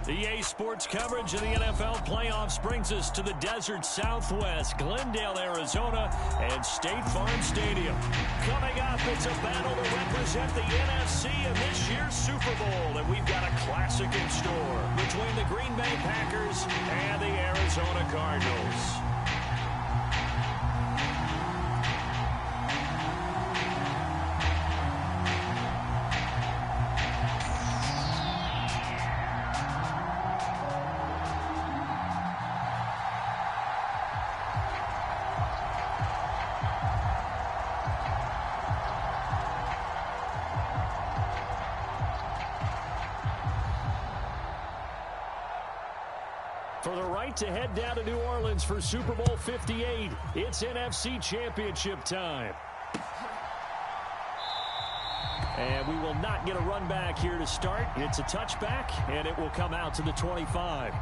EA Sports coverage of the NFL playoffs brings us to the desert Southwest, Glendale, Arizona, and State Farm Stadium. Coming up, it's a battle to represent the NFC in this year's Super Bowl, and we've got a classic in store between the Green Bay Packers and the Arizona Cardinals. For the right to head down to New Orleans for Super Bowl 58, it's NFC Championship time. And we will not get a run back here to start. It's a touchback, and it will come out to the 25.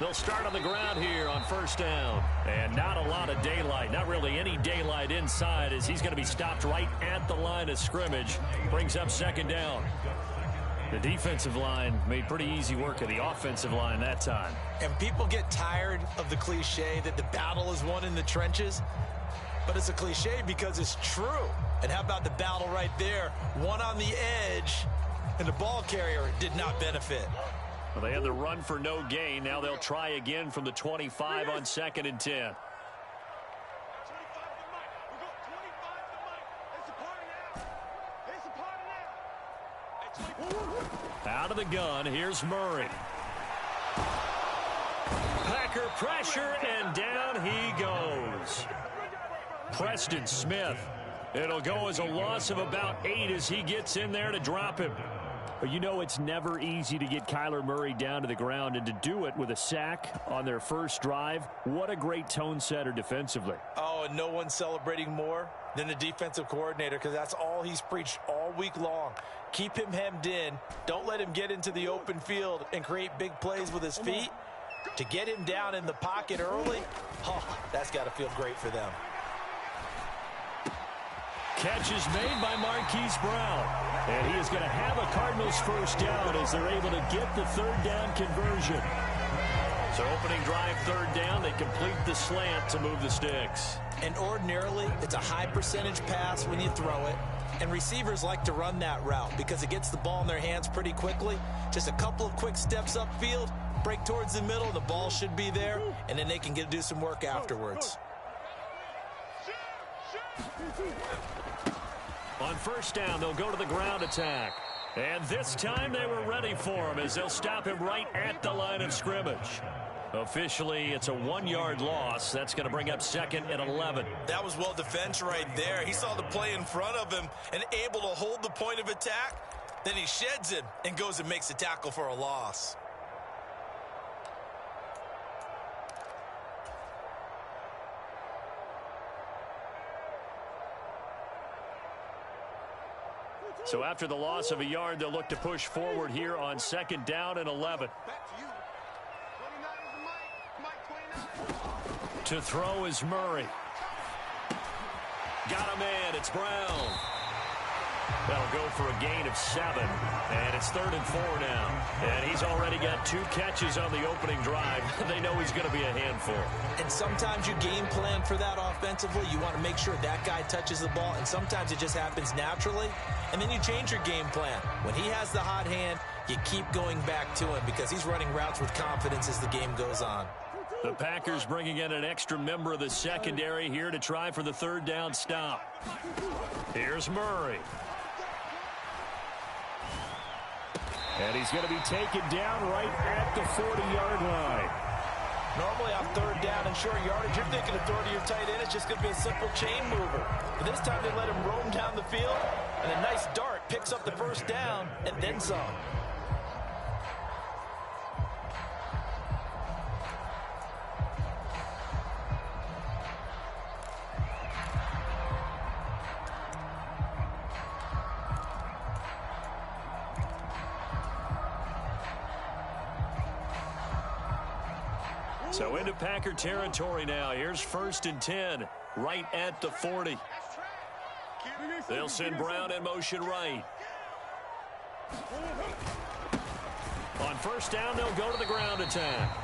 They'll start on the ground here on first down. And not a lot of daylight, not really any daylight inside, as he's going to be stopped right at the line of scrimmage. Brings up second down. The defensive line made pretty easy work of the offensive line that time. And people get tired of the cliche that the battle is won in the trenches. But it's a cliche because it's true. And how about the battle right there? One on the edge, and the ball carrier did not benefit. Well, they had the run for no gain. Now they'll try again from the 25 on 2nd and 10. Out of the gun, here's Murray. Packer pressure, and down he goes. Preston Smith. It'll go as a loss of about 8 as he gets in there to drop him. But you know it's never easy to get Kyler Murray down to the ground, and to do it with a sack on their first drive, what a great tone setter defensively. Oh, and no one's celebrating more than the defensive coordinator, because that's all he's preached all week long. Keep him hemmed in. Don't let him get into the open field and create big plays with his feet. To get him down in the pocket early, oh, that's got to feel great for them. Catch is made by Marquise Brown. And he is going to have a Cardinals first down as they're able to get the third down conversion. So opening drive, third down, they complete the slant to move the sticks. And ordinarily, it's a high percentage pass when you throw it. And receivers like to run that route because it gets the ball in their hands pretty quickly. Just a couple of quick steps upfield, break towards the middle, the ball should be there, and then they can do some work afterwards. On first down, they'll go to the ground attack. And this time they were ready for him as they'll stop him right at the line of scrimmage. Officially, it's a 1-yard loss. That's going to bring up 2nd and 11. That was well defense right there. He saw the play in front of him and able to hold the point of attack. Then he sheds it and goes and makes a tackle for a loss. So after the loss of a yard, they'll look to push forward here on 2nd down and 11. To throw is Murray. Got a man. It's Brown. That'll go for a gain of 7. And it's 3rd and 4 now. And he's already got 2 catches on the opening drive. They know he's going to be a handful. And sometimes you game plan for that offensively. You want to make sure that guy touches the ball. And sometimes it just happens naturally. And then you change your game plan. When he has the hot hand, you keep going back to him because he's running routes with confidence as the game goes on. The Packers bringing in an extra member of the secondary here to try for the third down stop. Here's Murray. And he's going to be taken down right at the 40-yard line. Normally on third down and short yardage, you're thinking of throwing to your tight end. It's just going to be a simple chain mover. But this time they let him roam down the field, and a nice dart picks up the first down and then some. So into Packer territory now. Here's 1st and 10, right at the 40. They'll send Brown in motion right. On 1st down, they'll go to the ground attack.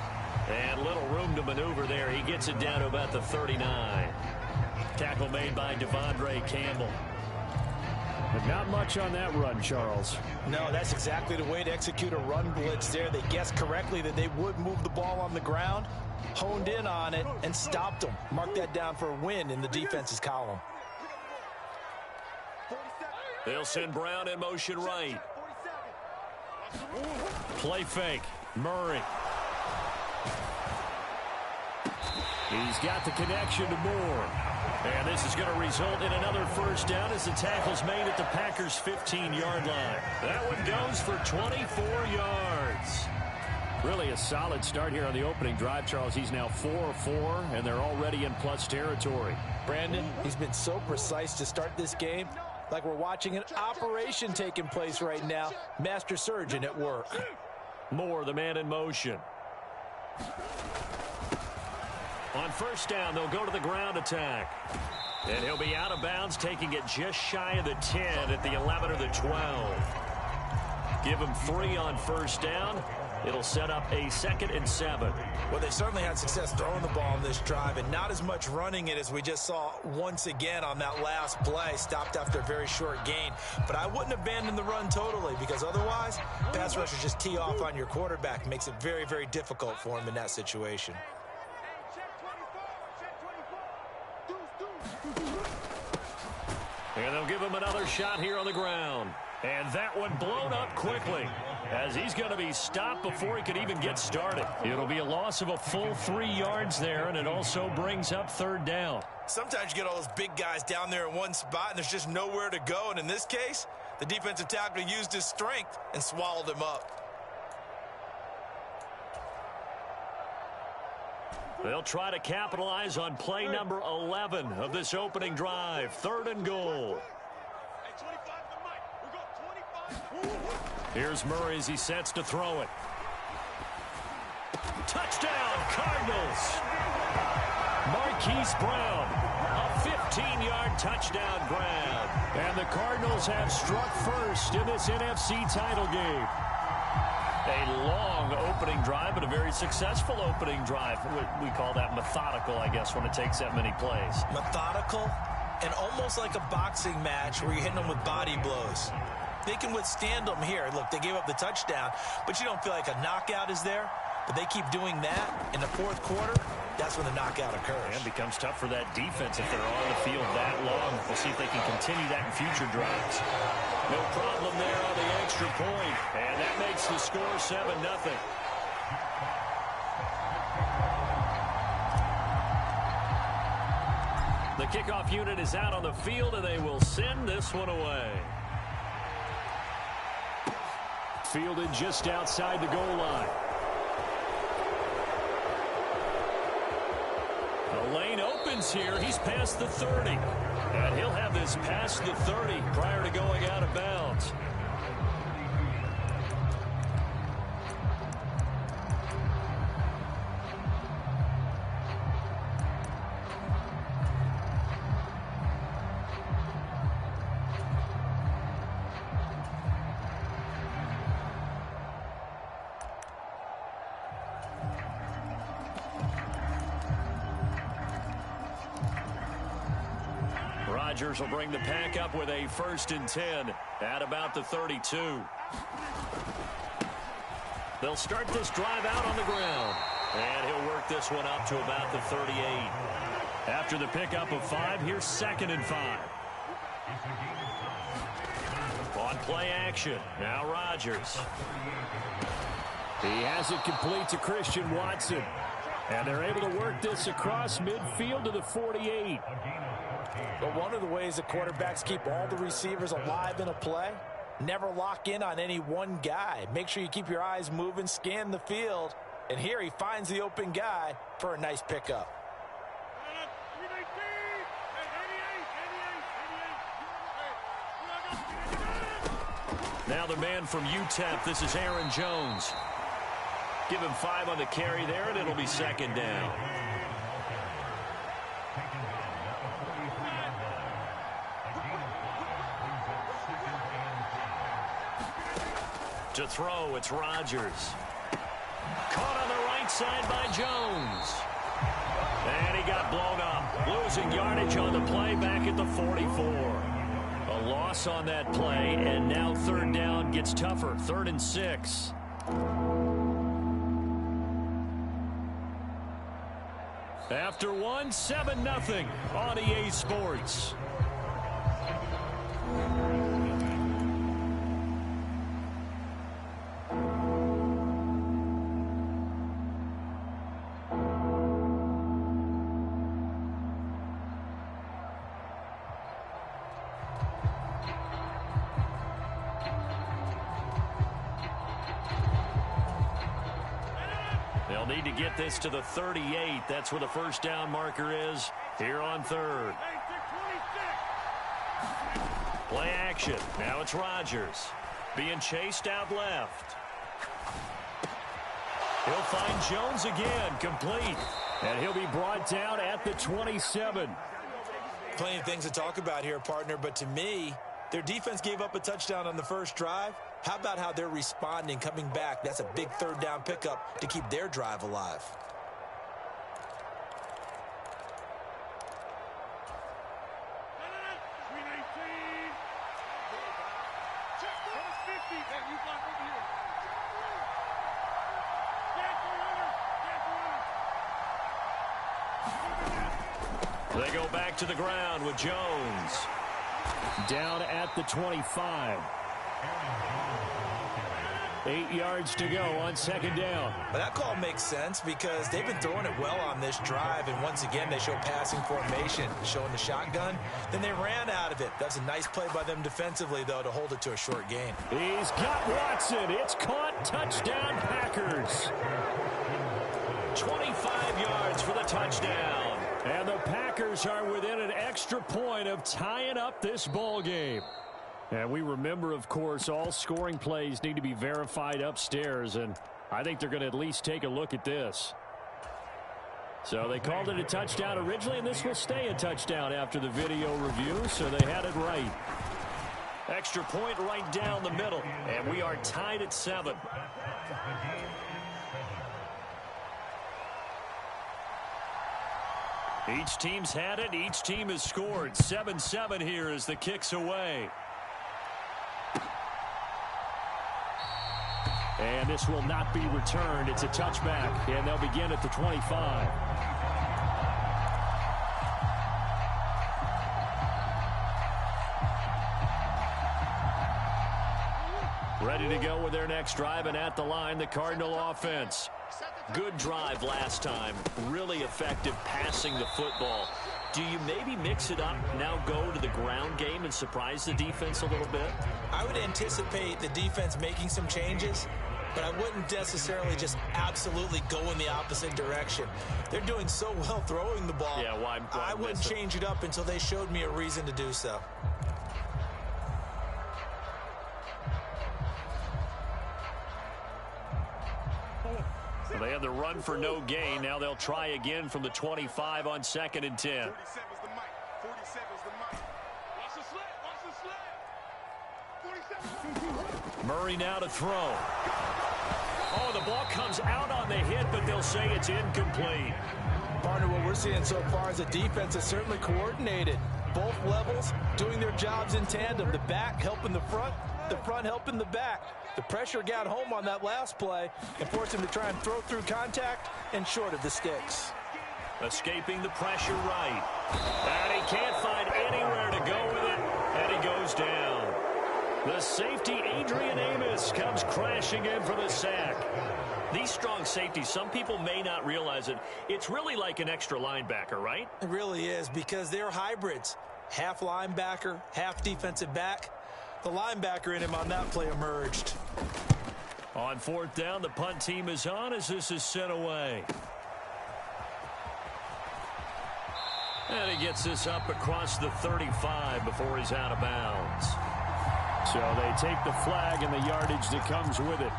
And little room to maneuver there. He gets it down to about the 39. Tackle made by Devondre Campbell. But not much on that run, Charles. No, that's exactly the way to execute a run blitz there. They guessed correctly that they would move the ball on the ground, honed in on it, and stopped them. Mark that down for a win in the defense's column. They'll send Brown in motion right. Play fake. Murray. He's got the connection to Moore. And this is going to result in another first down as the tackle's made at the Packers' 15-yard line. That one goes for 24 yards. Really a solid start here on the opening drive, Charles. He's now 4 of 4, and they're already in plus territory. Brandon, he's been so precise to start this game, like we're watching an operation taking place right now. Master surgeon at work. Moore, the man in motion. On 1st down, they'll go to the ground attack. And he'll be out of bounds, taking it just shy of the 10 at the 11 or the 12. Give him 3 on 1st down. It'll set up a 2nd and 7. Well, they certainly had success throwing the ball in this drive, and not as much running it as we just saw once again on that last play. Stopped after a very short gain. But I wouldn't abandon the run totally, because otherwise, pass rushers just tee off on your quarterback. Makes it very, very difficult for him in that situation. And they'll give him another shot here on the ground. And that one blown up quickly, as he's going to be stopped before he could even get started. It'll be a loss of a full 3 yards there, and it also brings up 3rd down. Sometimes you get all those big guys down there in one spot, and there's just nowhere to go. And in this case, the defensive tackle used his strength and swallowed him up. They'll try to capitalize on play number 11 of this opening drive. 3rd and goal. Here's Murray as he sets to throw it. Touchdown, Cardinals. Marquise Brown, a 15-yard touchdown grab. And the Cardinals have struck first in this NFC title game. A long opening drive, but a very successful opening drive. We call that methodical, I guess, when it takes that many plays. Methodical and almost like a boxing match where you're hitting them with body blows. They can withstand them here. Look, they gave up the touchdown, but you don't feel like a knockout is there. But they keep doing that in the 4th quarter. That's when the knockout occurs. And it becomes tough for that defense if they're on the field that long. We'll see if they can continue that in future drives. No problem there on the extra point. And that makes the score 7-0. The kickoff unit is out on the field, and they will send this one away. Fielded just outside the goal line. The lane opens here. He's past the 30. And he'll have this past the 30 prior to going out of bounds. Rodgers will bring the pack up with a 1st and 10 at about the 32. They'll start this drive out on the ground. And he'll work this one up to about the 38. After the pickup of 5, here's 2nd and 5. On play action, now Rodgers. He has it complete to Christian Watson. And they're able to work this across midfield to the 48. But one of the ways the quarterbacks keep all the receivers alive in a play, never lock in on any one guy. Make sure you keep your eyes moving, scan the field. And here he finds the open guy for a nice pickup. Now the man from UTEP, this is Aaron Jones. Give him 5 on the carry there, and it'll be second down. To throw, it's Rodgers. Caught on the right side by Jones. And he got blown up. Losing yardage on the play back at the 44. A loss on that play, and now third down gets tougher. 3rd and 6. After one, 7-0 on EA Sports. They'll need to get this to the 38. That's where the first down marker is here on 3rd. Play action. Now it's Rodgers being chased out left. He'll find Jones again, complete. And he'll be brought down at the 27. Plenty of things to talk about here, partner, but to me, their defense gave up a touchdown on the first drive. How about how they're responding, coming back? That's a big third down pickup to keep their drive alive. They go back to the ground with Jones. Down at the 25. 8 yards to go on second down. But that call makes sense because they've been throwing it well on this drive, and once again they show passing formation, showing the shotgun. Then they ran out of it. That's a nice play by them defensively, though, to hold it to a short gain. He's got Watson. It's caught. Touchdown, Packers. 25 yards for the touchdown. And the Packers are within an extra point of tying up this ball game. And we remember, of course, all scoring plays need to be verified upstairs, and I think they're going to at least take a look at this. So they called it a touchdown originally, and this will stay a touchdown after the video review, so they had it right. Extra point right down the middle, and we are tied at 7. Each team's had it. Each team has scored. 7-7 here as the kick's away. And this will not be returned. It's a touchback, and they'll begin at the 25. Ready to go with their next drive, and at the line, the Cardinal offense. Good drive last time. Really effective passing the football. Do you maybe mix it up, now go to the ground game and surprise the defense a little bit? I would anticipate the defense making some changes, but I wouldn't necessarily just absolutely go in the opposite direction. They're doing so well throwing the ball. Yeah, why I wouldn't change it up until they showed me a reason to do so. Well, they had the run for no gain. Now they'll try again from the 25 on 2nd and 10. 47's the mic. 47's the mic. Watch the slip. Watch the slip. 47. Murray now to throw. Oh, the ball comes out on the hit, but they'll say it's incomplete. Partner, what we're seeing so far is the defense is certainly coordinated. Both levels doing their jobs in tandem. The back helping the front helping the back. The pressure got home on that last play and forced him to try and throw through contact and short of the sticks. Escaping the pressure right. And he can't find anywhere to go with it, and he goes down. The safety, Adrian Amos, comes crashing in for the sack. These strong safeties, some people may not realize it. It's really like an extra linebacker, right? It really is, because they're hybrids. Half linebacker, half defensive back. The linebacker in him on that play emerged. On fourth down, the punt team is on as this is sent away. And he gets this up across the 35 before he's out of bounds. So they take the flag and the yardage that comes with it.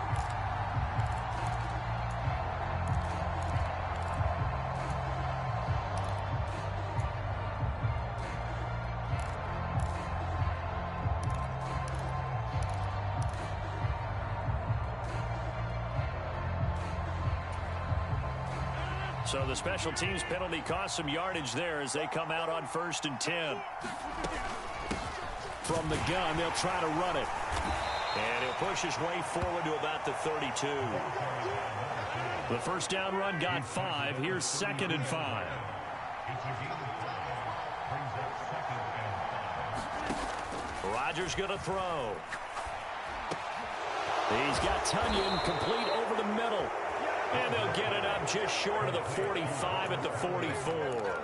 So the special teams penalty cost some yardage there as they come out on 1st and 10. From the gun, they'll try to run it. And he'll push his way forward to about the 32. The first down run got 5. Here's 2nd and 5. Rodgers going to throw. He's got Tunyon complete over the middle. And they'll get it up just short of the 45 at the 44.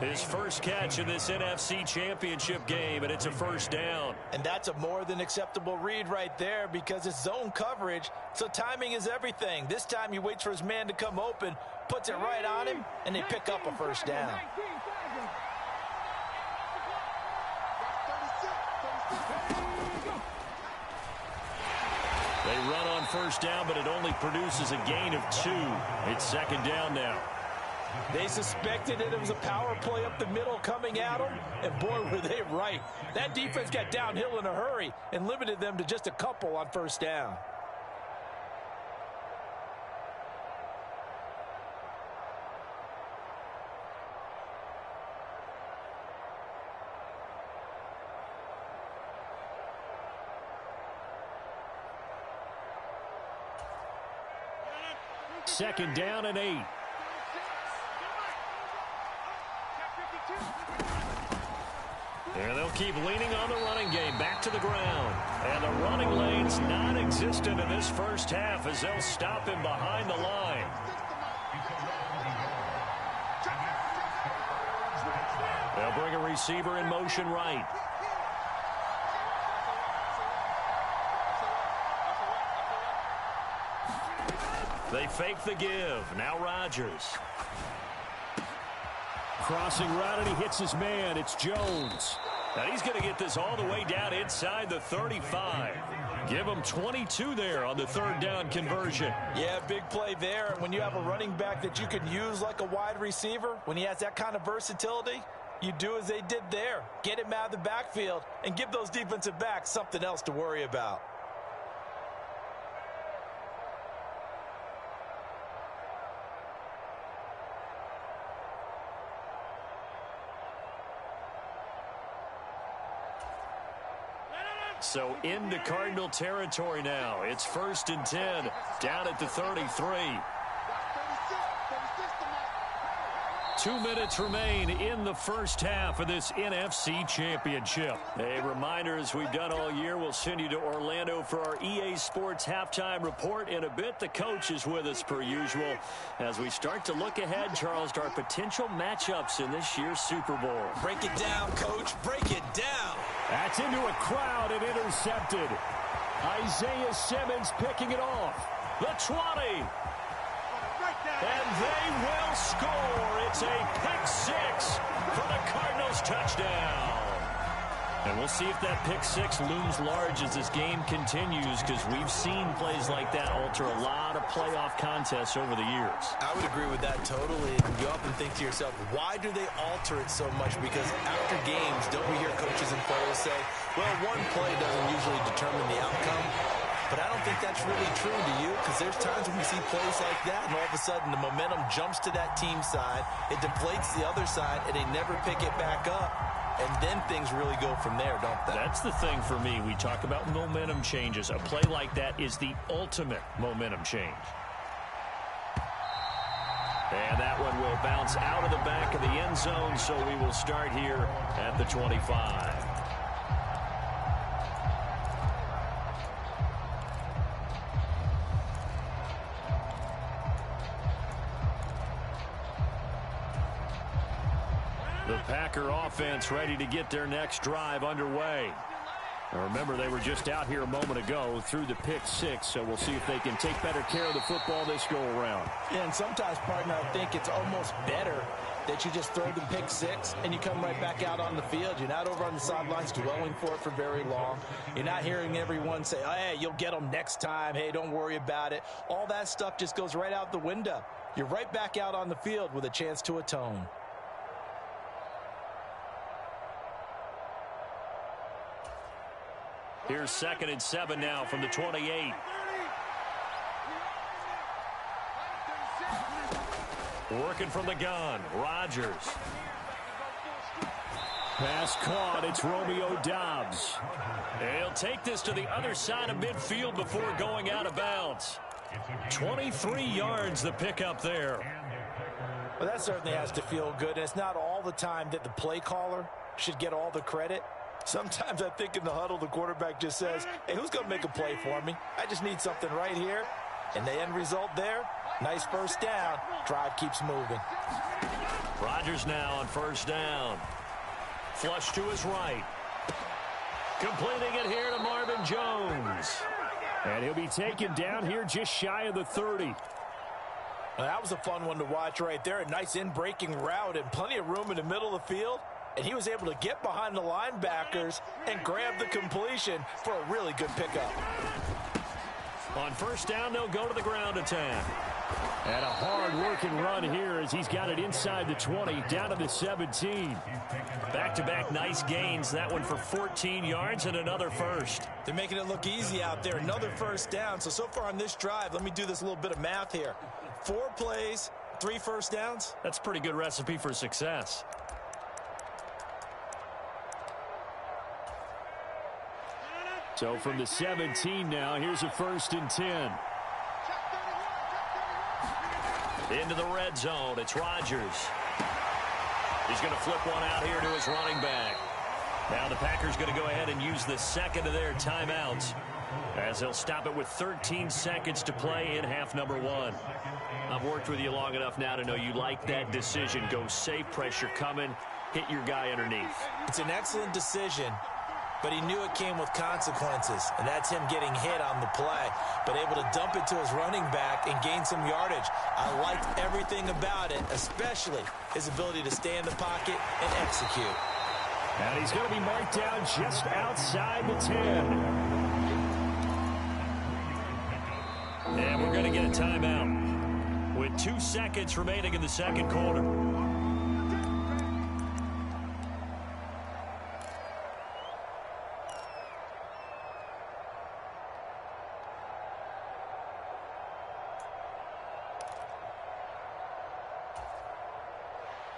His first catch in this NFC Championship game, and it's a first down. And that's a more than acceptable read right there because it's zone coverage, so timing is everything. This time he waits for his man to come open, puts it right on him, and they pick up a first down. They run on first down, but it only produces a gain of 2. It's 2nd down now. They suspected it was a power play up the middle coming at them, and boy, were they right. That defense got downhill in a hurry and limited them to just a couple on first down. Second down and 8. And they'll keep leaning on the running game. Back to the ground. And the running lane's non-existent in this first half as they'll stop him behind the line. They'll bring a receiver in motion right. They fake the give. Now Rodgers. Crossing route, and he hits his man. It's Jones. Now he's going to get this all the way down inside the 35. Give him 22 there on the 3rd down conversion. Yeah, big play there. And when you have a running back that you can use like a wide receiver, when he has that kind of versatility, you do as they did there. Get him out of the backfield and give those defensive backs something else to worry about. So into Cardinal territory now. It's 1st and 10 down at the 33. 2 minutes remain in the first half of this NFC Championship. A reminder, as we've done all year, we'll send you to Orlando for our EA Sports halftime report in a bit. The coach is with us per usual as we start to look ahead, Charles, to our potential matchups in this year's Super Bowl. Break it down, Coach. Break it down. That's into a crowd and intercepted. Isaiah Simmons picking it off. The 20. And they will score. It's a pick-6 for the Cardinals touchdown. And we'll see if that pick-6 looms large as this game continues, because we've seen plays like that alter a lot of playoff contests over the years. I would agree with that totally. And you often think to yourself, why do they alter it so much? Because after games, don't we hear coaches and players say, well, one play doesn't usually determine the outcome. But I don't think that's really true to you, because there's times when we see plays like that, and all of a sudden the momentum jumps to that team side, it deflates the other side, and they never pick it back up. And then things really go from there, don't they? That's the thing for me. We talk about momentum changes. A play like that is the ultimate momentum change. And that one will bounce out of the back of the end zone, so we will start here at the 25. The Packer offense ready to get their next drive underway. Now remember, they were just out here a moment ago through the pick 6, so we'll see if they can take better care of the football this go-around. Yeah, and sometimes, partner, I think it's almost better that you just throw the pick 6 and you come right back out on the field. You're not over on the sidelines dwelling for it for very long. You're not hearing everyone say, oh, hey, you'll get them next time. Hey, don't worry about it. All that stuff just goes right out the window. You're right back out on the field with a chance to atone. Here's 2nd and 7 now from the 28. Working from the gun, Rodgers. Pass caught, it's Romeo Doubs. He'll take this to the other side of midfield before going out of bounds. 23 yards the pickup there. Well, that certainly has to feel good, and it's not all the time that the play caller should get all the credit. Sometimes I think in the huddle, the quarterback just says, hey, who's going to make a play for me? I just need something right here. And the end result there, nice first down. Drive keeps moving. Rodgers now on first down. Flush to his right. Completing it here to Marvin Jones. And he'll be taken down here just shy of the 30. Well, that was a fun one to watch right there. A nice in-breaking route and plenty of room in the middle of the field. And he was able to get behind the linebackers and grab the completion for a really good pickup. On first down, they'll go to the ground attack. And a hard-working run here as he's got it inside the 20, down to the 17. Back-to-back nice gains. That one for 14 yards and another first. They're making it look easy out there. Another first down. So far on this drive, let me do this little bit of math here. 4 plays, 3 first downs. That's a pretty good recipe for success. So from the 17 now, here's a 1st and 10. Into the red zone, it's Rodgers. He's going to flip one out here to his running back. Now the Packers going to go ahead and use the second of their timeouts, as they'll stop it with 13 seconds to play in half number 1. I've worked with you long enough now to know you like that decision. Go safe, pressure coming, hit your guy underneath. It's an excellent decision, but he knew it came with consequences, and that's him getting hit on the play, but able to dump it to his running back and gain some yardage. I liked everything about it, especially his ability to stay in the pocket and execute. And he's going to be marked down just outside the 10. And we're going to get a timeout with 2 seconds remaining in the second quarter.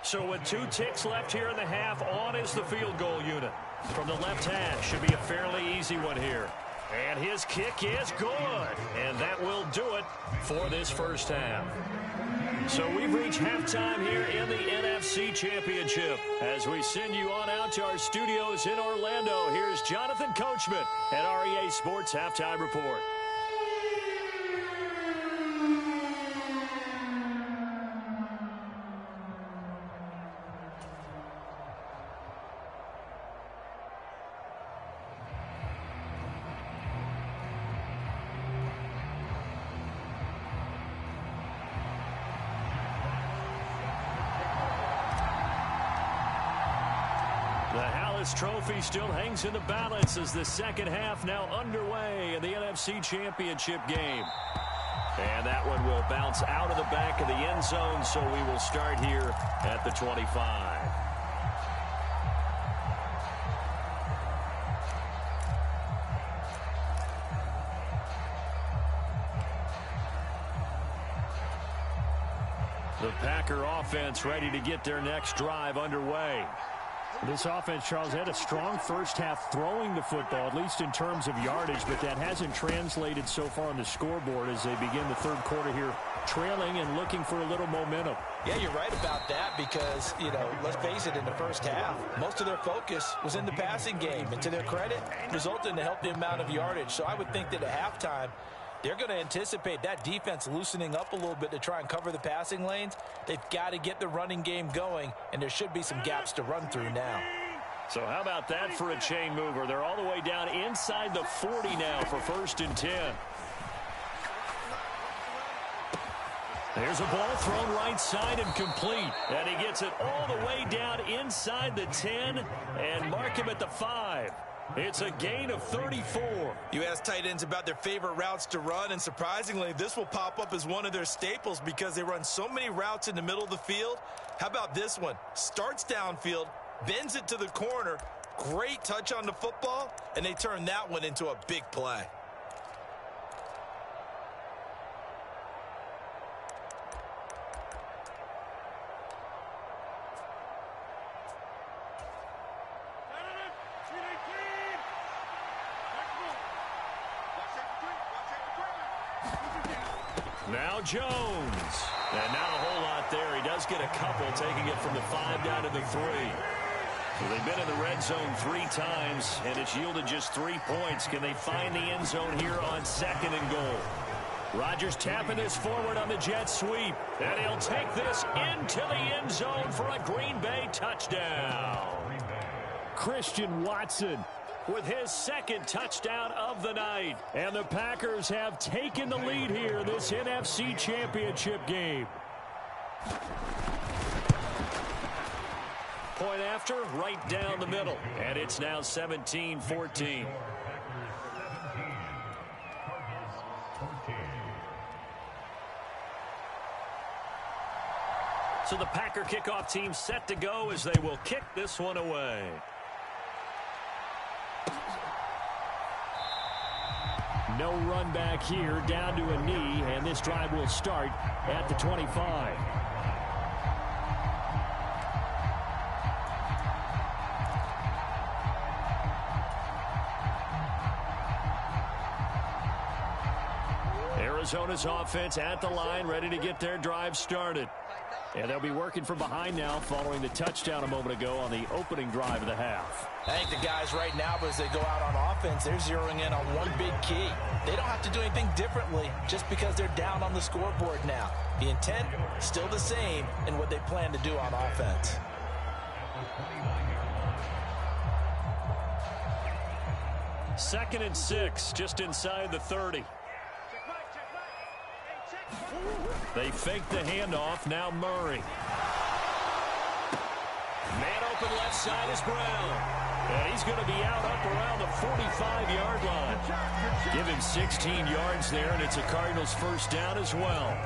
So with 2 ticks left here in the half, on is the field goal unit. From the left hash, should be a fairly easy one here. And his kick is good. And that will do it for this first half. So we've reached halftime here in the NFC Championship. As we send you on out to our studios in Orlando, here's Jonathan Coachman at REA Sports Halftime Report. Trophy still hangs in the balance as the second half now underway in the NFC Championship game. And that one will bounce out of the back of the end zone, so we will start here at the 25. The Packer offense ready to get their next drive underway. This offense, Charles, had a strong first half throwing the football, at least in terms of yardage, but that hasn't translated so far on the scoreboard as they begin the third quarter here, trailing and looking for a little momentum. Yeah, you're right about that because, let's face it, in the first half, most of their focus was in the passing game. And to their credit, resulted in a healthy amount of yardage. So I would think that at halftime, They're going to anticipate that defense loosening up a little bit to try and cover the passing lanes. They've got to get the running game going, and there should be some gaps to run through now. So how about that for a chain mover? They're all the way down inside the 40 now for 1st and 10. There's a ball thrown right side and complete. And he gets it all the way down inside the 10 and mark him at the 5. It's a gain of 34. You ask tight ends about their favorite routes to run, and surprisingly, this will pop up as one of their staples because they run so many routes in the middle of the field. How about this one? Starts downfield, bends it to the corner, great touch on the football, and they turn that one into a big play. Now Jones. And not a whole lot there. He does get a couple, taking it from the 5 down to the 3. So they've been in the red zone 3 times, and it's yielded just 3 points. Can they find the end zone here on 2nd and goal? Rodgers tapping this forward on the jet sweep. And he'll take this into the end zone for a Green Bay touchdown. Christian Watson with his 2nd touchdown of the night. And the Packers have taken the lead here in this NFC Championship game. Point after, right down the middle. And it's now 17-14. So the Packer kickoff team set to go as they will kick this one away. No run back here, down to a knee, and this drive will start at the 25. Arizona's offense at the line, ready to get their drive started. And they'll be working from behind now following the touchdown a moment ago on the opening drive of the half. I think the guys right now, as they go out on offense, they're zeroing in on one big key. They don't have to do anything differently just because they're down on the scoreboard now. The intent, still the same in what they plan to do on offense. Second and 6, just inside the 30. They fake the handoff. Now Murray. Man open left side is Brown. And he's going to be out up around the 45-yard line. Give him 16 yards there, and it's a Cardinals first down as well.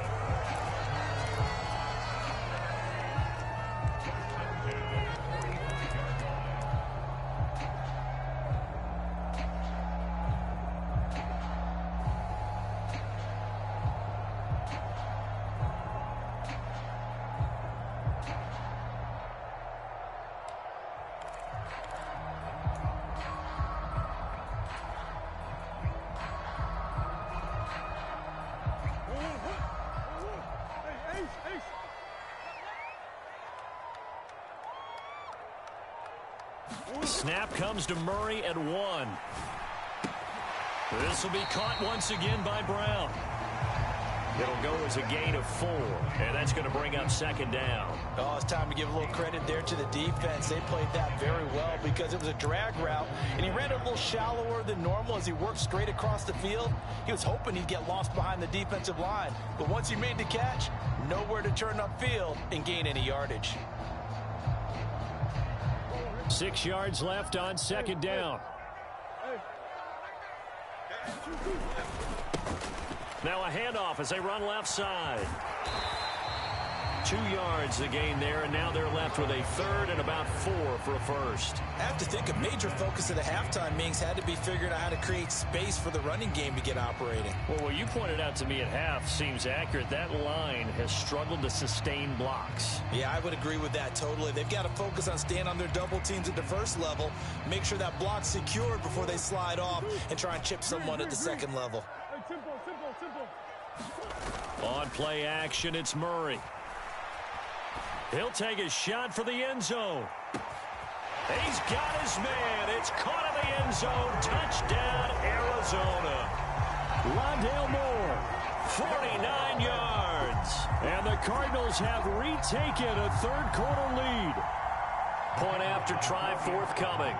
Snap comes to Murray at 1. This will be caught once again by Brown. It'll go as a gain of 4, and that's going to bring up 2nd down. Oh, it's time to give a little credit there to the defense. They played that very well because it was a drag route, and he ran it a little shallower than normal as he worked straight across the field. He was hoping he'd get lost behind the defensive line, but once he made the catch, nowhere to turn upfield and gain any yardage. 6 yards left on 2nd down. Now a handoff as they run left side. 2 yards the gain there, and now they're left with a 3rd and about 4 for a first. I have to think a major focus of the halftime meetings had to be figuring out how to create space for the running game to get operating. Well, what you pointed out to me at half seems accurate. That line has struggled to sustain blocks. Yeah, I would agree with that totally. They've got to focus on staying on their double teams at the first level, make sure that block's secured before they slide off and try and chip someone at the second level. On play action, it's Murray. He'll take a shot for the end zone. He's got his man. It's caught in the end zone. Touchdown, Arizona. Rondale Moore, 49 yards. And the Cardinals have retaken a third-quarter lead. Point after try forthcoming.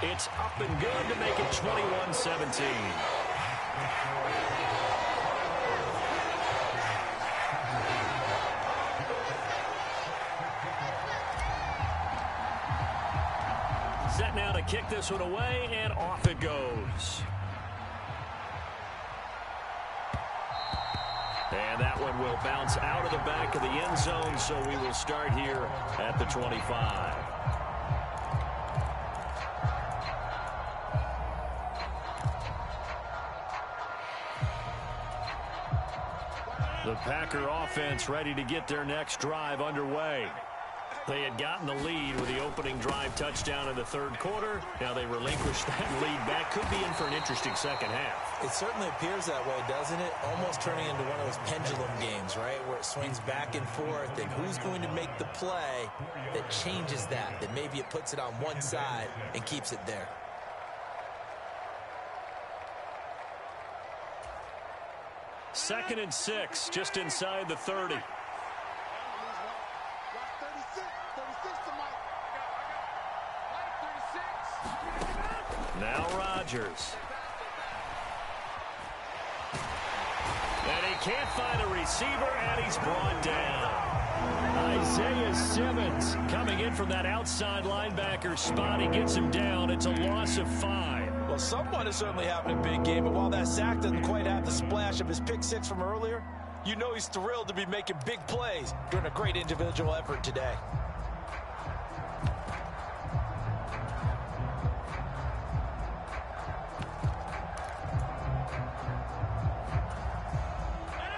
It's up and good to make it 21-17. Set now to kick this one away, and off it goes. And that one will bounce out of the back of the end zone, so we will start here at the 25. The Packer offense ready to get their next drive underway. They had gotten the lead with the opening drive touchdown in the third quarter. Now they relinquished that lead back. Could be in for an interesting second half. It certainly appears that way, doesn't it? Almost turning into one of those pendulum games, right, where it swings back and forth, and who's going to make the play that changes that maybe it puts it on one side and keeps it there. Second and 6, just inside the 30. Now Rodgers. And he can't find a receiver, and he's brought down. Isaiah Simmons coming in from that outside linebacker spot. He gets him down. It's a loss of 5. Well, someone is certainly having a big game, but while that sack doesn't quite have the splash of his pick six from earlier, you know he's thrilled to be making big plays during a great individual effort today.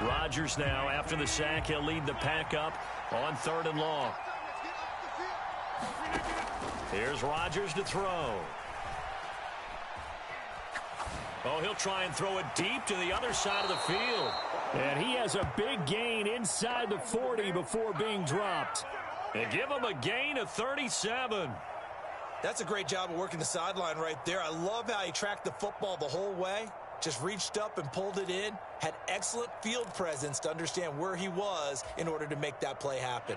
Rodgers now, after the sack, he'll lead the pack up on 3rd and long. Here's Rodgers to throw. Oh, he'll try and throw it deep to the other side of the field. And he has a big gain inside the 40 before being dropped. And give him a gain of 37. That's a great job of working the sideline right there. I love how he tracked the football the whole way. Just reached up and pulled it in. Had excellent field presence to understand where he was in order to make that play happen.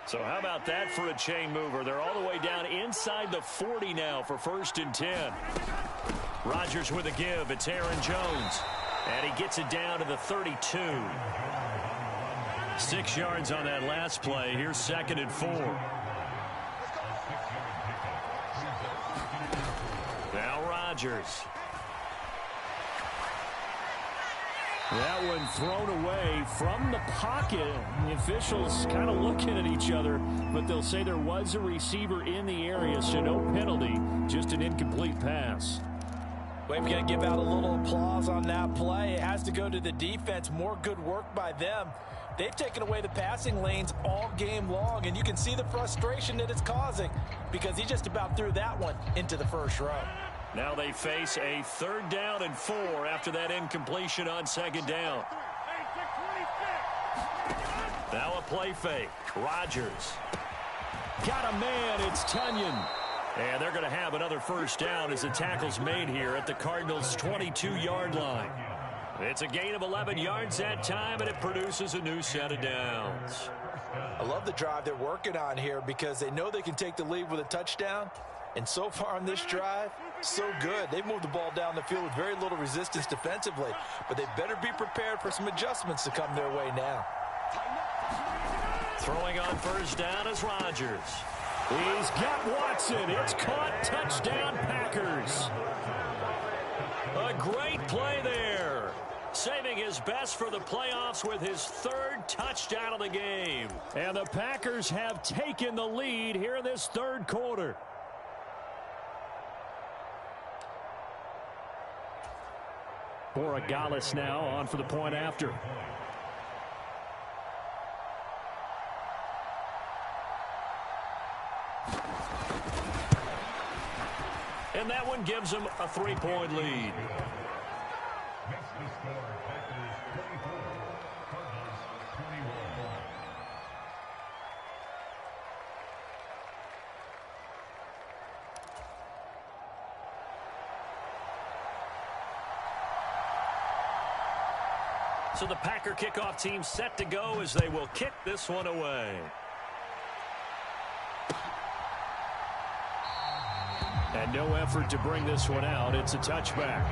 So how about that for a chain mover? They're all the way down inside the 40 now for 1st and 10. Rodgers with a give. It's Aaron Jones. And he gets it down to the 32. 6 yards on that last play. Here's 2nd and 4. Now Rodgers. That one thrown away from the pocket. The officials kind of looking at each other, but they'll say there was a receiver in the area, so no penalty, just an incomplete pass. We're going to give out a little applause on that play. It has to go to the defense. More good work by them. They've taken away the passing lanes all game long, and you can see the frustration that it's causing because he just about threw that one into the first row. Now they face a 3rd down and 4 after that incompletion on 2nd down. Now a play fake. Rodgers. Got a man. It's Tunyon. And they're going to have another 1st down as the tackle's made here at the Cardinals' 22-yard line. It's a gain of 11 yards that time, and it produces a new set of downs. I love the drive they're working on here because they know they can take the lead with a touchdown. And so far on this drive, so good. They've moved the ball down the field with very little resistance defensively. But they better be prepared for some adjustments to come their way now. Throwing on 1st down is Rodgers. He's got Watson. It's caught. Touchdown, Packers. A great play there. Saving his best for the playoffs with his 3rd touchdown of the game. And the Packers have taken the lead here in this 3rd quarter. Borregales now on for the point after. And that one gives them a 3-point lead. So the Packer kickoff team set to go as they will kick this one away. And no effort to bring this one out. It's a touchback.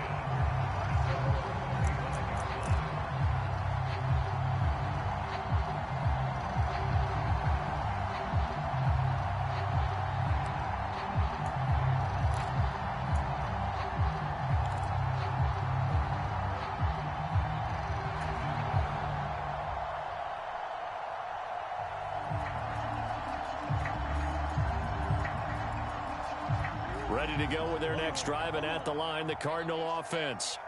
Ready to go with their next drive, and at the line, the Cardinal offense.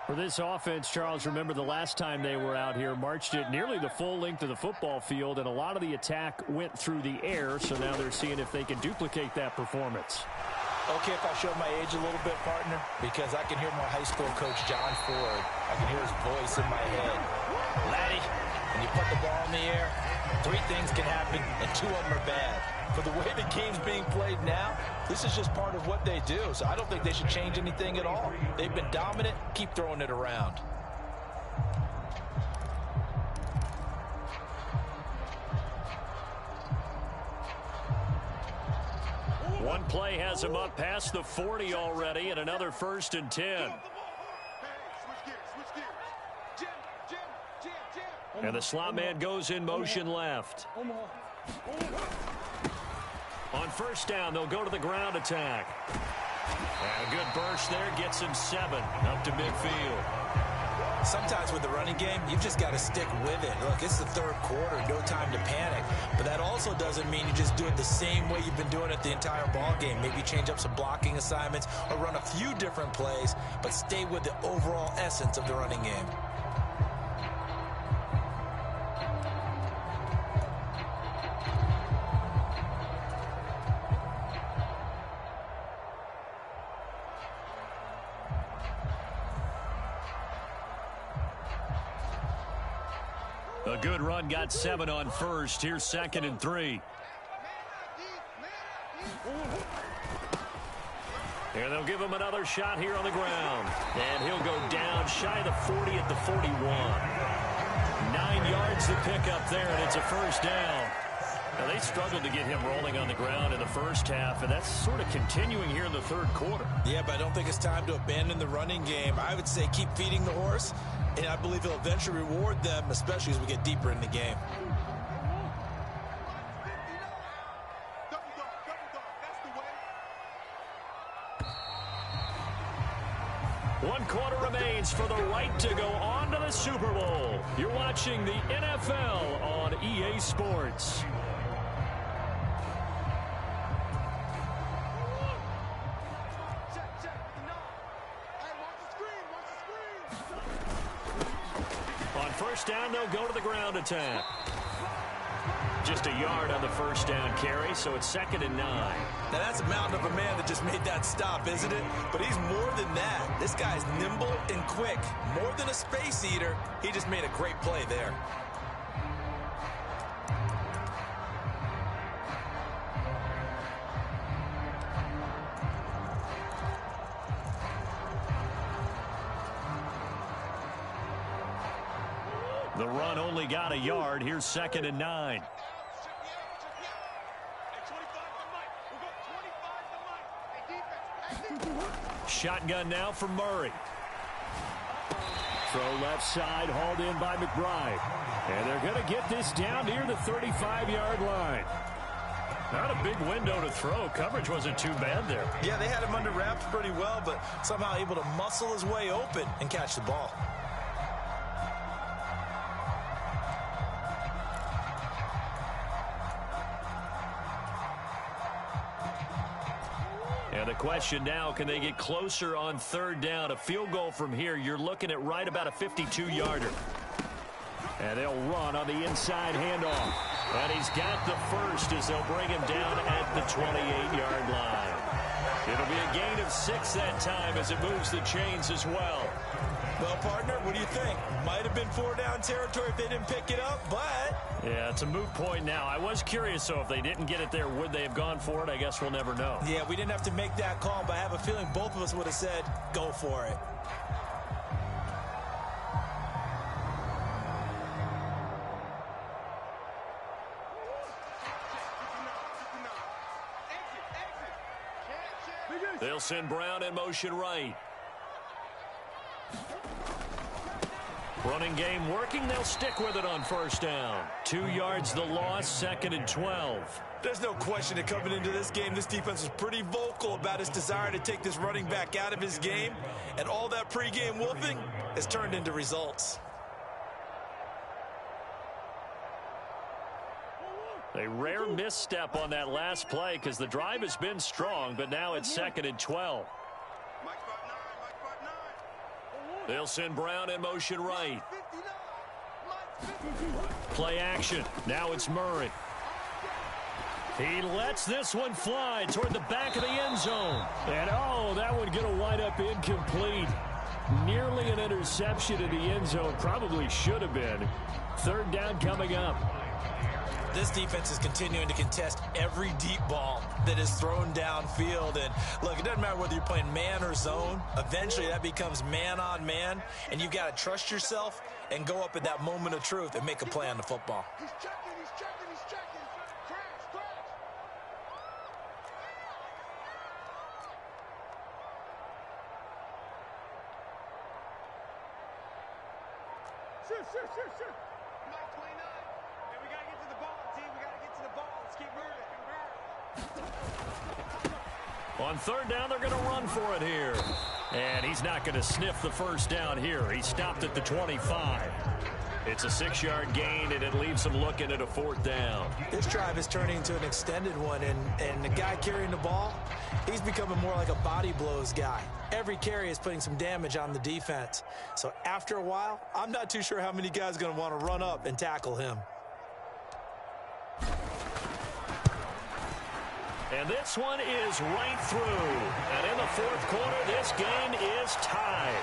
For this offense, Charles, remember the last time they were out here, marched it nearly the full length of the football field, and a lot of the attack went through the air, so now they're seeing if they can duplicate that performance. Okay, if I show my age a little bit, partner, because I can hear my high school coach, John Ford. I can hear his voice in my head. Laddie, when you put the ball in the air, 3 things can happen, and 2 of them are bad. For the way the game's being played now, this is just part of what they do. So I don't think they should change anything at all. They've been dominant. Keep throwing it around. One play has him up past the 40 already, and another 1st and 10. And the slot man goes in motion left. On 1st down, they'll go to the ground attack. And a good burst there gets him 7 up to midfield. Sometimes with the running game, you've just got to stick with it. Look, it's the 3rd quarter, no time to panic. But that also doesn't mean you just do it the same way you've been doing it the entire ball game. Maybe change up some blocking assignments or run a few different plays, but stay with the overall essence of the running game. A good run got 7 on 1st. Here's 2nd and 3. And they'll give him another shot here on the ground. And he'll go down shy of the 40 at the 41. 9 yards to pick up there, and it's a 1st down. Now, they struggled to get him rolling on the ground in the 1st half, and that's sort of continuing here in the 3rd quarter. Yeah, but I don't think it's time to abandon the running game. I would say keep feeding the horse, and I believe he'll eventually reward them, especially as we get deeper in the game. One quarter remains for the right to go on to the Super Bowl. You're watching the NFL on EA Sports. On 1st down, they'll go to the ground attack. Just a yard on the 1st down carry, so it's 2nd and 9. Now, that's a mountain of a man that just made that stop, isn't it? But he's more than that. This guy's nimble and quick. More than a space eater, he just made a great play there. The run only got a yard. Here's 2nd and 9. Shotgun now for Murray. Throw left side, hauled in by McBride. And they're going to get this down near the 35-yard line. Not a big window to throw. Coverage wasn't too bad there. Yeah, they had him under wraps pretty well, but somehow able to muscle his way open and catch the ball. And the question now, can they get closer on 3rd down? A field goal from here, you're looking at right about a 52-yarder. And they'll run on the inside handoff. And he's got the 1st as they'll bring him down at the 28-yard line. It'll be a gain of 6 that time as it moves the chains as well. Well, partner, what do you think? Might have been 4-down territory if they didn't pick it up, but... Yeah, it's a moot point now. I was curious, so if they didn't get it there, would they have gone for it? I guess we'll never know. Yeah, we didn't have to make that call, but I have a feeling both of us would have said, go for it. They'll send Brown in motion right. Running game working. They'll stick with it on first down. 2 yards the loss, 2nd and 12. There's no question that coming into this game, this defense was pretty vocal about its desire to take this running back out of his game. And all that pregame wolfing has turned into results. A rare misstep on that last play because the drive has been strong, but now it's 2nd and 12. They'll send Brown in motion right. Play action. Now it's Murray. He lets this one fly toward the back of the end zone. And, oh, that one going to wind up incomplete. Nearly an interception in the end zone. Probably should have been. 3rd down coming up. This defense is continuing to contest every deep ball that is thrown downfield. And, look, it doesn't matter whether you're playing man or zone. Eventually, that becomes man on man. And you've got to trust yourself and go up at that moment of truth and make a play on the football. He's checking, he's checking, he's checking. Crash, crash. Shoot. Mike 29. And we got to get to the ball, team. We got to get to the ball. Let's keep moving. On 3rd down, they're going to run for it here. And he's not going to sniff the first down here. He stopped at the 25. It's a 6-yard gain, and it leaves him looking at a 4th down. This drive is turning into an extended one, and the guy carrying the ball, he's becoming more like a body blows guy. Every carry is putting some damage on the defense. So after a while, I'm not too sure how many guys are going to want to run up and tackle him. And this one is right through. And in the 4th quarter, this game is tied.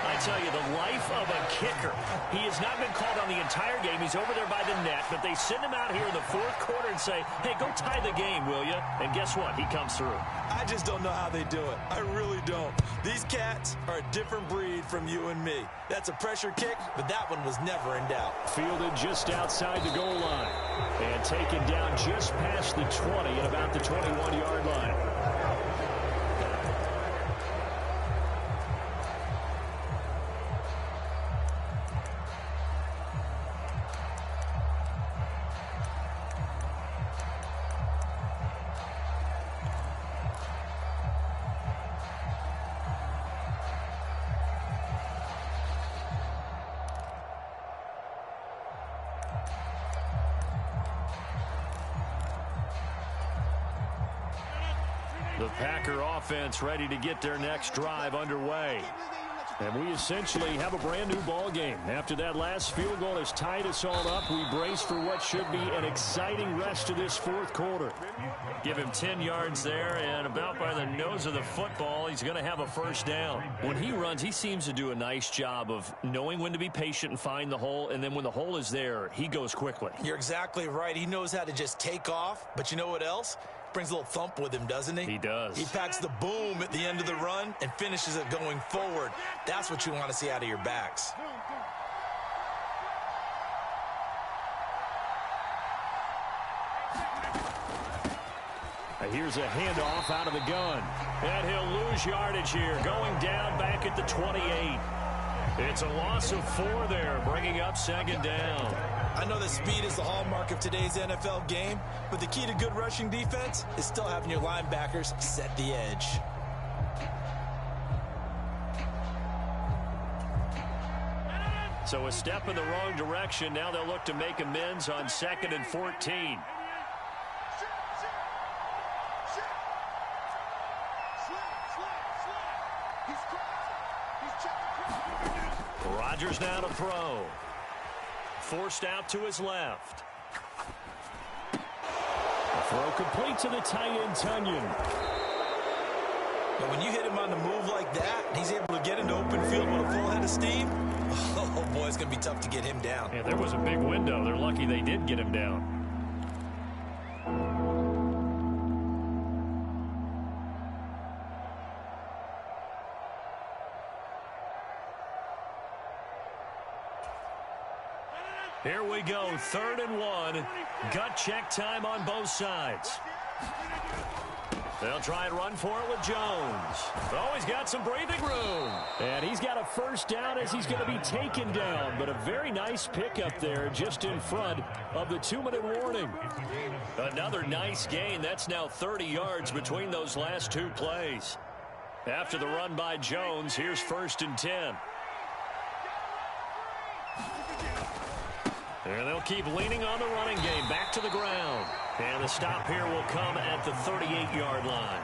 I tell you, the life of a kicker. He has not been called on the entire game. He's over there by the net, but they send him out here in the 4th quarter and say, hey, go tie the game, will you? And guess what? He comes through. I just don't know how they do it. I really don't. These cats are a different breed from you and me. That's a pressure kick, but that one was never in doubt. Fielded just outside the goal line. And taken down just past the 20 at about the 21-yard line. The Packer offense ready to get their next drive underway. And we essentially have a brand new ball game. After that last field goal has tied us all up, we brace for what should be an exciting rest of this 4th quarter. Give him 10 yards there, and about by the nose of the football, he's going to have a 1st down. When he runs, he seems to do a nice job of knowing when to be patient and find the hole, and then when the hole is there, he goes quickly. You're exactly right. He knows how to just take off, but you know what else? Brings a little thump with him, doesn't he? He does. He packs the boom at the end of the run and finishes it going forward. That's what you want to see out of your backs. Here's a handoff out of the gun. And he'll lose yardage here, going down back at the 28. It's a loss of 4 there, bringing up 2nd down. I know that speed is the hallmark of today's NFL game, but the key to good rushing defense is still having your linebackers set the edge. So a step in the wrong direction. Now they'll look to make amends on 2nd and 14. Rodgers now to throw. Forced out to his left. A throw complete to the tight end, Tunyon. But when you hit him on the move like that, and he's able to get into open field with a full head of steam, oh boy, it's going to be tough to get him down. Yeah, there was a big window. They're lucky they did get him down. Here we go, 3rd and 1. Gut check time on both sides. They'll try and run for it with Jones. Oh, he's got some breathing room. And he's got a first down as he's going to be taken down. But a very nice pickup there just in front of the 2-minute warning. Another nice gain. That's now 30 yards between those last 2 plays. After the run by Jones, here's 1st and 10. And they'll keep leaning on the running game. Back to the ground. And the stop here will come at the 38-yard line.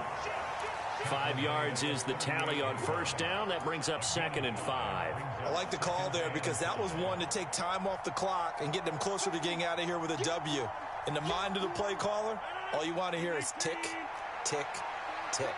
5 yards is the tally on first down. That brings up 2nd and 5. I like the call there because that was one to take time off the clock and get them closer to getting out of here with a W. In the mind of the play caller, all you want to hear is tick, tick, tick.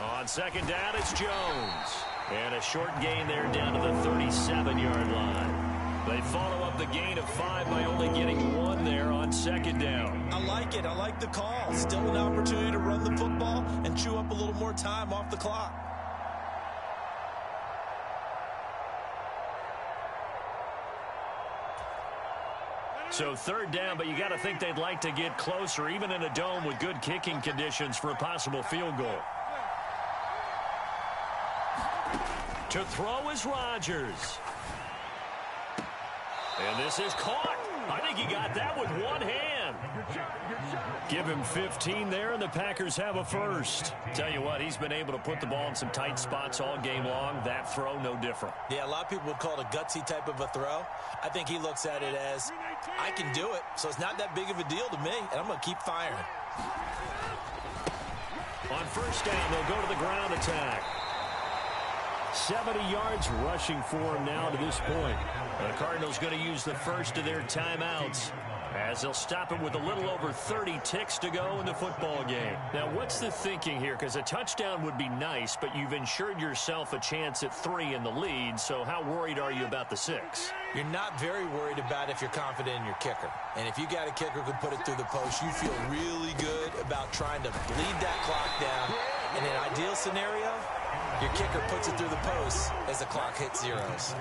On 2nd down, it's Jones. And a short gain there down to the 37-yard line. They follow up the gain of 5 by only getting 1 there on 2nd down. I like it. I like the call. Still an opportunity to run the football and chew up a little more time off the clock. So 3rd down, but you got to think they'd like to get closer, even in a dome with good kicking conditions for a possible field goal. To throw is Rodgers. And this is caught. I think he got that with one hand. Give him 15 there, and the Packers have a first. Tell you what, he's been able to put the ball in some tight spots all game long. That throw, no different. Yeah, a lot of people would call it a gutsy type of a throw. I think he looks at it as, I can do it, so it's not that big of a deal to me, and I'm going to keep firing. On first down, they'll go to the ground attack. 70 yards rushing for him now to this point. The Cardinals going to use the first of their timeouts as they'll stop it with a little over 30 ticks to go in the football game. Now, what's the thinking here? Because a touchdown would be nice, but you've ensured yourself a chance at 3 in the lead, so how worried are you about the 6? You're not very worried about if you're confident in your kicker. And if you got a kicker who can put it through the post, you feel really good about trying to bleed that clock down. In an ideal scenario, your kicker puts it through the post as the clock hits zeros.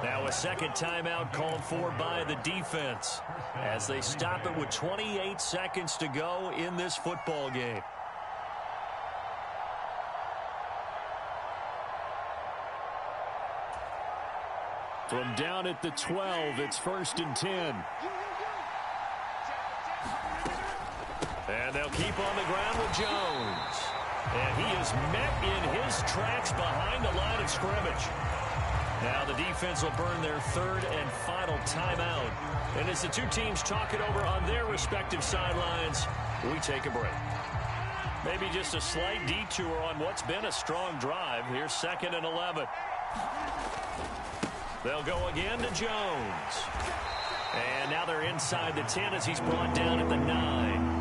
Now a second timeout called for by the defense as they stop it with 28 seconds to go in this football game. From down at the 12, it's 1st and 10. And they'll keep on the ground with Jones. And he is met in his tracks behind the line of scrimmage. Now the defense will burn their 3rd and final timeout. And as the two teams talk it over on their respective sidelines, we take a break. Maybe just a slight detour on what's been a strong drive. Here's 2nd and 11. They'll go again to Jones. And now they're inside the 10 as he's brought down at the 9.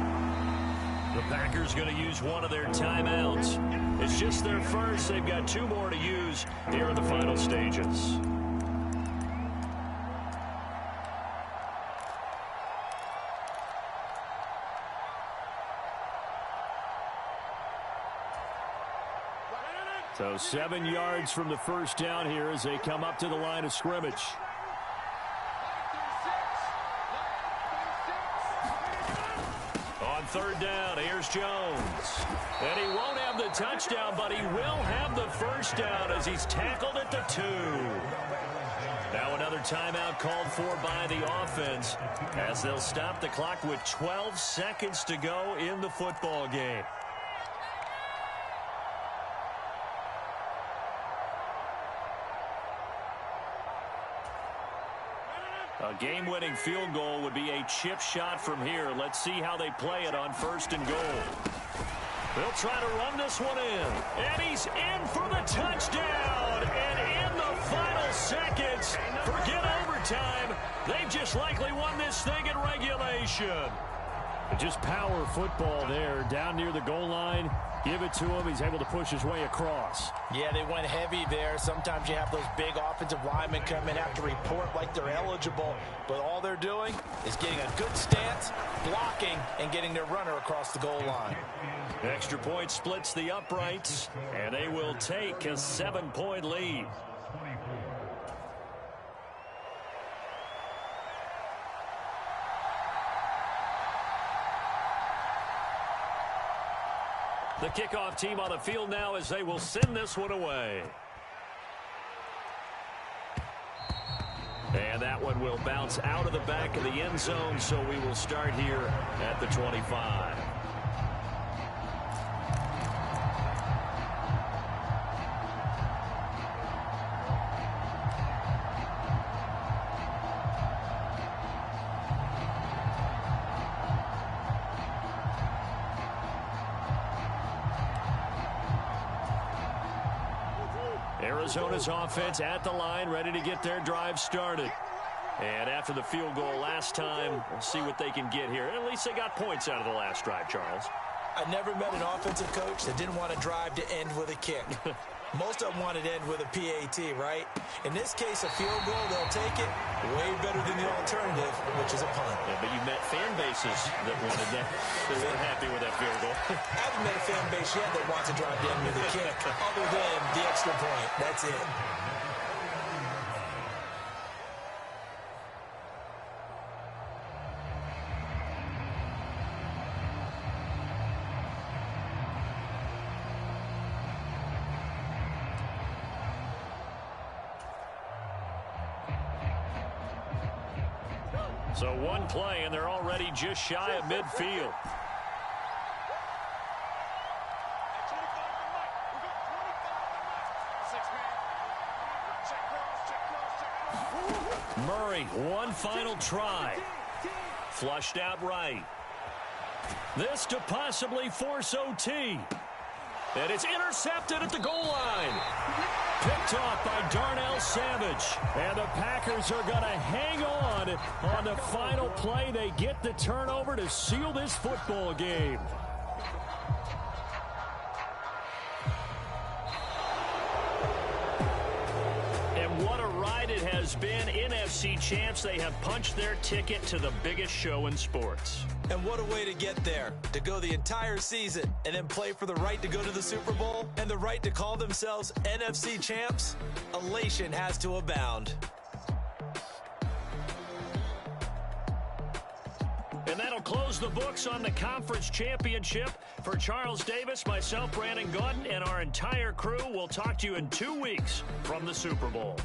The Packers going to use one of their timeouts. It's just their first. They've got 2 more to use here in the final stages. So 7 yards from the first down here as they come up to the line of scrimmage. On 3rd down, here's Jones. And he won't have the touchdown, but he will have the first down as he's tackled at the 2. Now another timeout called for by the offense as they'll stop the clock with 12 seconds to go in the football game. A game-winning field goal would be a chip shot from here. Let's see how they play it on 1st and goal. They'll try to run this one in. And he's in for the touchdown. And in the final seconds, forget overtime. They've just likely won this thing in regulation. Just power football there down near the goal line. Give it to him. He's able to push his way across. Yeah, they went heavy there. Sometimes you have those big offensive linemen come in, have to report like they're eligible. But all they're doing is getting a good stance, blocking, and getting their runner across the goal line. Extra point splits the uprights, and they will take a 7-point lead. The kickoff team on the field now as they will send this one away. And that one will bounce out of the back of the end zone, so we will start here at the 25. Arizona's offense at the line, ready to get their drive started. And after the field goal last time, we'll see what they can get here. At least they got points out of the last drive, Charles. I never met an offensive coach that didn't want to drive to end with a kick. Most of them wanted to end with a PAT, right? In this case, a field goal, they'll take it. Way better than the alternative, which is a punt. Yeah, but you met fan bases that wanted that. They weren't happy with that field goal. I haven't met a fan base yet that wants to drive to end with a kick, other than the extra point. That's it. So one play, and they're already just shy of midfield. Murray, one final try. Flushed out right. This to possibly force OT. And it's intercepted at the goal line. Picked off by Darnell Savage. And the Packers are going to hang on the final play. They get the turnover to seal this football game. And what a ride it has been. NFC champs, they have punched their ticket to the biggest show in sports. And what a way to get there, to go the entire season and then play for the right to go to the Super Bowl and the right to call themselves NFC champs. Elation has to abound. And that'll close the books on the conference championship. For Charles Davis, myself, Brandon Gaudin, and our entire crew, we'll talk to you in 2 weeks from the Super Bowl.